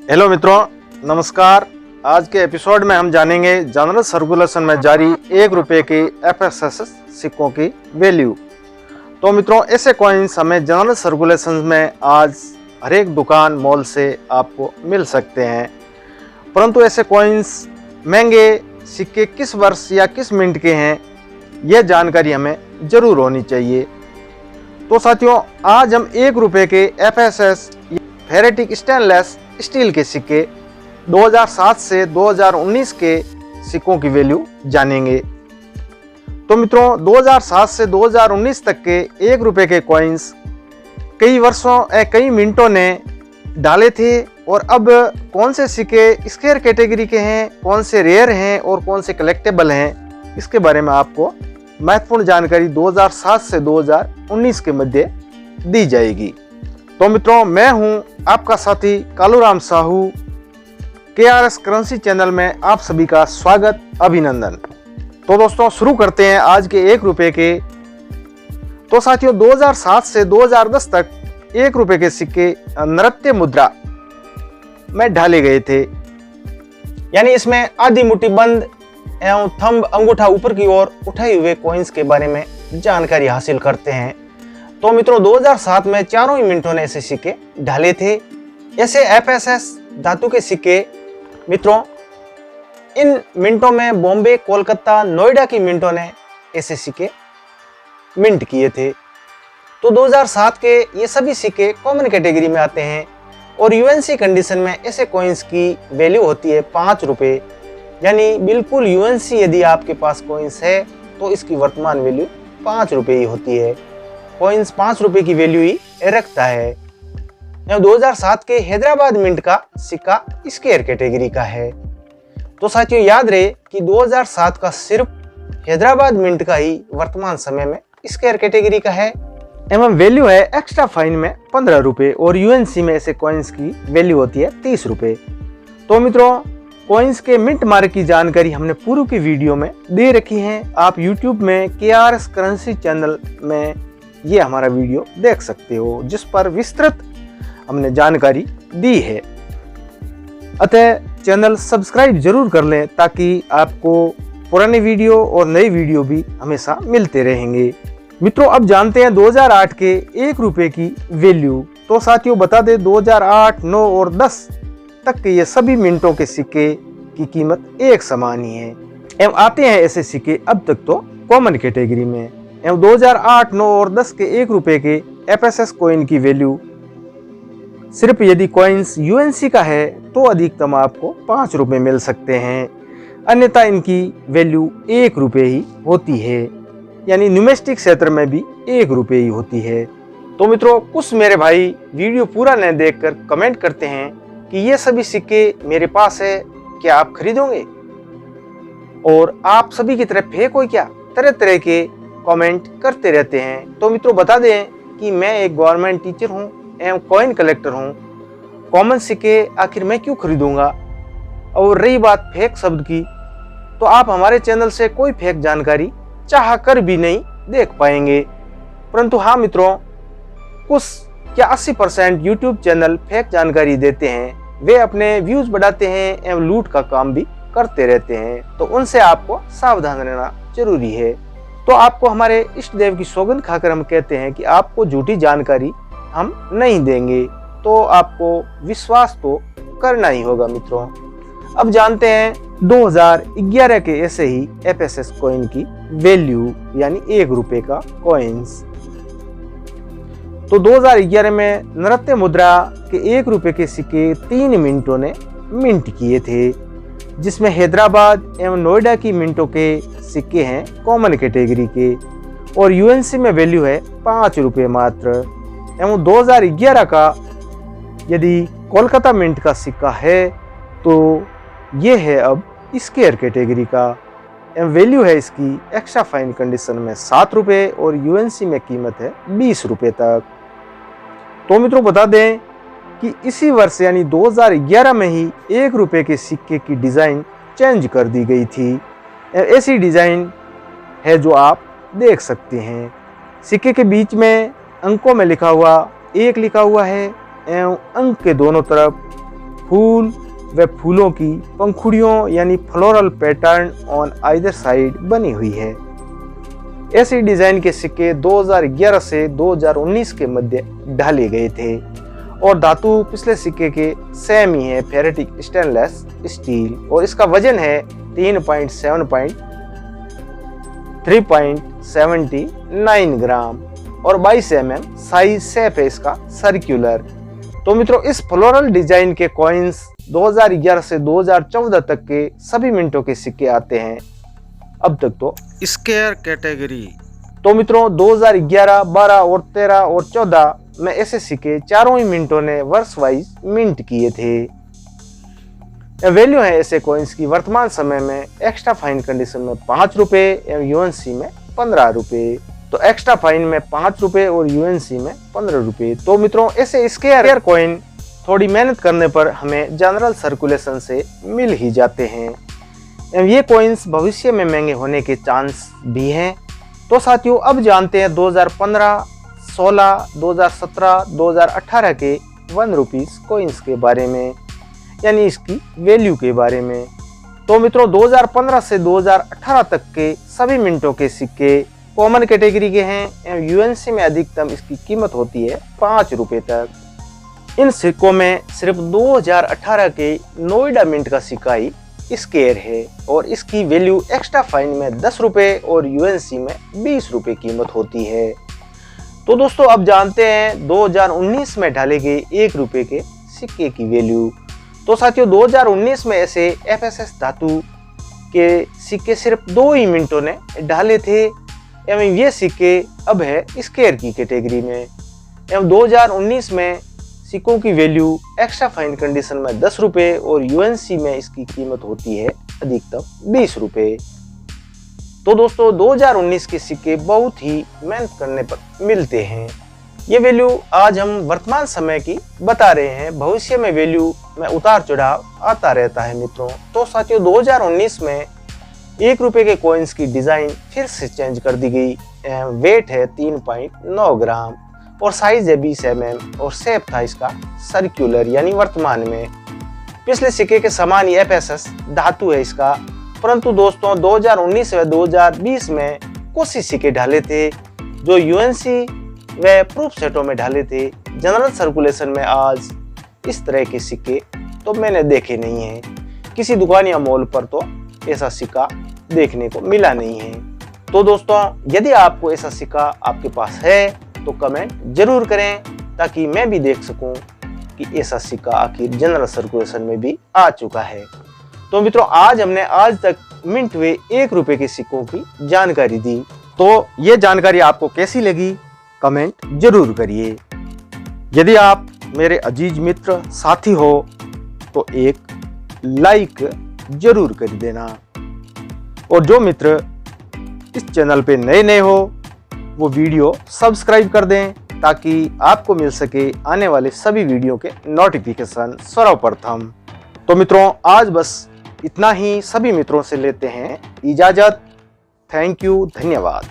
Hello मित्रों, नमस्कार। आज के एपिसोड में हम जानेंगे जनरल सर्कुलेशन में जारी 1 रुपये की FSS सिक्कों की वैल्यू। तो मित्रों, ऐसे कॉइन्स हमें जनरल सर्कुलेशन में आज हर एक दुकान मॉल से आपको मिल सकते हैं, परंतु ऐसे कॉइन्स महंगे सिक्के किस वर्ष या किस मिनट के हैं, यह जानकारी हमें ज़रूर होनी चाहिए। तो साथियों, आज हम 1 रुपये के FSS फेरेटिक स्टेनलेस स्टील के सिक्के 2007 से 2019 के सिक्कों की वैल्यू जानेंगे। तो मित्रों, 2007 से 2019 तक के 1 रुपये के कॉइन्स कई मिनटों ने डाले थे, और अब कौन से सिक्के स्केयर कैटेगरी के हैं, कौन से रेयर हैं और कौन से कलेक्टेबल हैं, इसके बारे में आपको महत्वपूर्ण जानकारी 2007 से 2019 के मध्य दी जाएगी। तो मित्रों, मैं हूं आपका साथी Kaluram Sahu. KRS currency channel में आप सभी का स्वागत, अभिनंदन। तो दोस्तों, शुरू करते हैं आज के 1 रुपये के। तो साथियों, 2007 से 2010 तक 1 रुपये के सिक्के नृत्य मुद्रा में ढाले गए थे, यानी इसमें आधी मुट्ठी बंद एवं थंब अंगूठा ऊपर की ओर उठाए हुए कॉइन्स के बारे में जानकारी हासिल करते हैं। तो मित्रों, 2007 में चारों ही मिनटों ने ऐसे सिक्के ढाले थे। ऐसे FSS धातु के सिक्के मित्रों, इन मिनटों में बॉम्बे, कोलकाता, नोएडा की मिनटों ने ऐसे सिक्के मिंट किए थे। तो 2007 के ये सभी सिक्के कॉमन कैटेगरी में आते हैं, और UNC कंडीशन में ऐसे कॉइन्स की वैल्यू होती है 5 रुपये, यानी बिल्कुल UNC यदि आपके पास कॉइन्स है तो इसकी वर्तमान वैल्यू 5 रुपये ही होती है। कॉइन्स 5 रुपये की वैल्यू ही रखता है। 2007 के हैदराबाद मिंट का सिक्का स्केयर कैटेगरी का है। तो साथियों, याद रहे कि 2007 का सिर्फ हैदराबाद मिंट का ही वर्तमान समय में स्केयर कैटेगरी का है, एवं वैल्यू है एक्स्ट्रा फाइन में 15 रुपये, और UNC में ऐसे कॉइन्स की वैल्यू होती है 30 रुपये। तो मित्रों, कॉइन्स के मिंट मार्क की जानकारी हमने पूर्व की वीडियो में दे रखी है। आप YouTube में KRS करेंसी चैनल में ये हमारा वीडियो देख सकते हो, जिस पर विस्तृत हमने जानकारी दी है। अतः चैनल सब्सक्राइब जरूर कर लें, ताकि आपको पुराने वीडियो और नए वीडियो भी हमेशा मिलते रहेंगे। मित्रों, अब जानते हैं 2008 के 1 रुपये की वैल्यू। तो साथियों, बता दें 2008, 9 और 10 तक के ये सभी मिनटों के सिक्के की कीमत एक समान ही है, एवं आते हैं ऐसे सिक्के अब तक तो कॉमन कैटेगरी में। एवं 2008, 9 और 10 के 1 रुपये के FSS कॉइन की वैल्यू सिर्फ यदि कॉइन्स UNC का है तो अधिकतम आपको 5 रुपये मिल सकते हैं, अन्यथा इनकी वैल्यू 1 रुपये ही होती है, यानी न्यूमेस्टिक क्षेत्र में भी 1 रुपये ही होती है। तो मित्रों, कुछ मेरे भाई वीडियो पूरा न देखकर कमेंट करते हैं कि ये सभी सिक्के मेरे पास है, क्या आप खरीदोगे? और आप सभी की तरह फेक हो क्या? तरह तरह के कमेंट करते रहते हैं। तो मित्रों, बता दें कि मैं एक गवर्नमेंट टीचर हूं एवं कॉइन कलेक्टर हूं। कॉमन सिक्के आखिर मैं क्यों खरीदूंगा? और रही बात फेक शब्द की, तो आप हमारे चैनल से कोई फेक जानकारी चाह कर भी नहीं देख पाएंगे। परंतु हाँ मित्रों, कुछ क्या 80% YouTube चैनल फेक जानकारी देते हैं। वे अपने व्यूज बढ़ाते हैं एवं लूट का काम भी करते रहते हैं, तो उनसे आपको सावधान रहना जरूरी है। तो आपको हमारे इष्ट देव की सौगंध खाकर हम कहते हैं कि आपको झूठी जानकारी हम नहीं देंगे, तो आपको विश्वास तो करना ही होगा। मित्रों, अब जानते हैं 2011 के ऐसे ही FSS कॉइन की वैल्यू, यानी 1 रुपये का कॉइन्स। तो 2011 में नृत्य मुद्रा के 1 रुपये के सिक्के 3 मिनटों ने मिंट किए थे, जिसमें हैदराबाद एवं नोएडा की मिनटों के सिक्के हैं कॉमन कैटेगरी के, और UNC में वैल्यू है 5 रुपये मात्र। एवं 2011 का यदि कोलकाता मिंट का सिक्का है तो ये है अब स्केयर कैटेगरी का, एवं वैल्यू है इसकी एक्स्ट्रा फाइन कंडीशन में 7 रुपये, और UNC में कीमत है 20 रुपये तक। तो मित्रों, बता दें कि इसी वर्ष यानी 2011 में ही 1 रुपये के सिक्के की डिज़ाइन चेंज कर दी गई थी। ऐसी डिज़ाइन है जो आप देख सकते हैं। सिक्के के बीच में अंकों में लिखा हुआ 1 लिखा हुआ है, एवं अंक के दोनों तरफ फूल व फूलों की पंखुड़ियों यानी floral pattern on either side बनी हुई है। ऐसी डिजाइन के सिक्के 2011 से 2019 के मध्य ढाले गए थे और धातु पिछले सिक्के के सेम ही है, फेरेटिक स्टेनलेस स्टील, और इसका वजन है 3.79 ग्राम और 22 mm साइज शेप है इसका सर्कुलर। तो मित्रों, इस फ्लोरल डिजाइन के कॉइन्स 2011 से 2014 तक के सभी मिनटों के सिक्के आते हैं अब तक तो स्क्वायर कैटेगरी। तो मित्रों 2011, 12 और 13 और 14 में ऐसे सिक्के चारों ही मिनटों ने वर्ष वाइज मिंट किए थे। वैल्यू है ऐसे कॉइन्स की वर्तमान समय में एक्स्ट्रा फाइन कंडीशन में 5 रुपए एवं यूएनसी में 15 रुपए। तो एक्स्ट्रा फाइन में 5 रुपए और यूएनसी में 15 रुपए। तो मित्रों, ऐसे स्क्वायर कॉइन थोड़ी मेहनत करने पर हमें जनरल सर्कुलेशन से मिल ही जाते हैं एवं ये कॉइन्स भविष्य में महंगे होने के चांस भी हैं। तो साथियों, अब जानते हैं 2015, 16, 2017, 2018 के 1 रुपीस कॉइन्स के बारे में, यानी इसकी वैल्यू के बारे में। तो मित्रों, 2015 से 2018 तक के सभी मिनटों के सिक्के कॉमन कैटेगरी के हैं एवं यूएनसी में अधिकतम इसकी कीमत होती है 5 रुपए तक। इन सिक्कों में सिर्फ 2018 के नोएडा मिंट का सिक्का ही स्क्वायर है और इसकी वैल्यू एक्स्ट्रा फाइन में 10 रुपए और यूएनसी में 20 रुपए कीमत होती है। तो दोस्तों, अब जानते हैं 2019 में ढाले गए 1 रुपए के सिक्के की वैल्यू। तो साथियों, 2019 में ऐसे एफएसएस धातु के सिक्के सिर्फ 2 ही मिनटों ने ढाले थे एवं ये सिक्के अब है स्क्वायर की कैटेगरी में। एवं 2019 में सिक्कों की वैल्यू एक्स्ट्रा फाइन कंडीशन में 10 रुपए और यूएनसी में इसकी कीमत होती है अधिकतम 20 रुपए। तो दोस्तों, 2019 के सिक्के बहुत ही मेहनत करने पर मिलते हैं। ये वैल्यू आज हम वर्तमान समय की बता रहे हैं, भविष्य में वैल्यू में उतार चढ़ाव आता रहता है मित्रों। तो साथियों, 2019 में 1 रुपए के कॉइन्स की डिजाइन फिर से चेंज कर दी गई। वेट है 3.9 ग्राम और साइज है 20 mm और शेप था इसका सर्कुलर, यानी वर्तमान में पिछले सिक्के के समान ही एफएसएस धातु है इसका। परंतु दोस्तों, 2019 व 2020 में कुछ ही सिक्के ढाले थे जो यूएनसी व प्रूफ सेटों में ढाले थे। जनरल सर्कुलेशन में आज इस तरह के सिक्के तो मैंने देखे नहीं हैं। किसी दुकान या मॉल पर तो ऐसा सिक्का देखने को मिला नहीं है। तो दोस्तों, यदि आपको ऐसा सिक्का आपके पास है तो कमेंट जरूर करें ताकि मैं भी देख सकूं कि ऐसा सिक्का आखिर जनरल सर्कुलेशन में भी आ चुका है। तो मित्रों, आज हमने आज तक मिंट हुए 1 रुपए के सिक्कों की जानकारी दी। तो ये जानकारी आपको कैसी लगी कमेंट जरूर करिए। यदि आप मेरे अजीज मित्र साथी हो तो एक लाइक जरूर कर देना और जो मित्र इस चैनल पे नए हो वो वीडियो सब्सक्राइब कर दें ताकि आपको मिल सके आने वाले सभी वीडियो के नोटिफिकेशन सर्वप्रथम। तो मित्रों, आज बस इतना ही। सभी मित्रों से लेते हैं इजाजत। थैंक यू, धन्यवाद।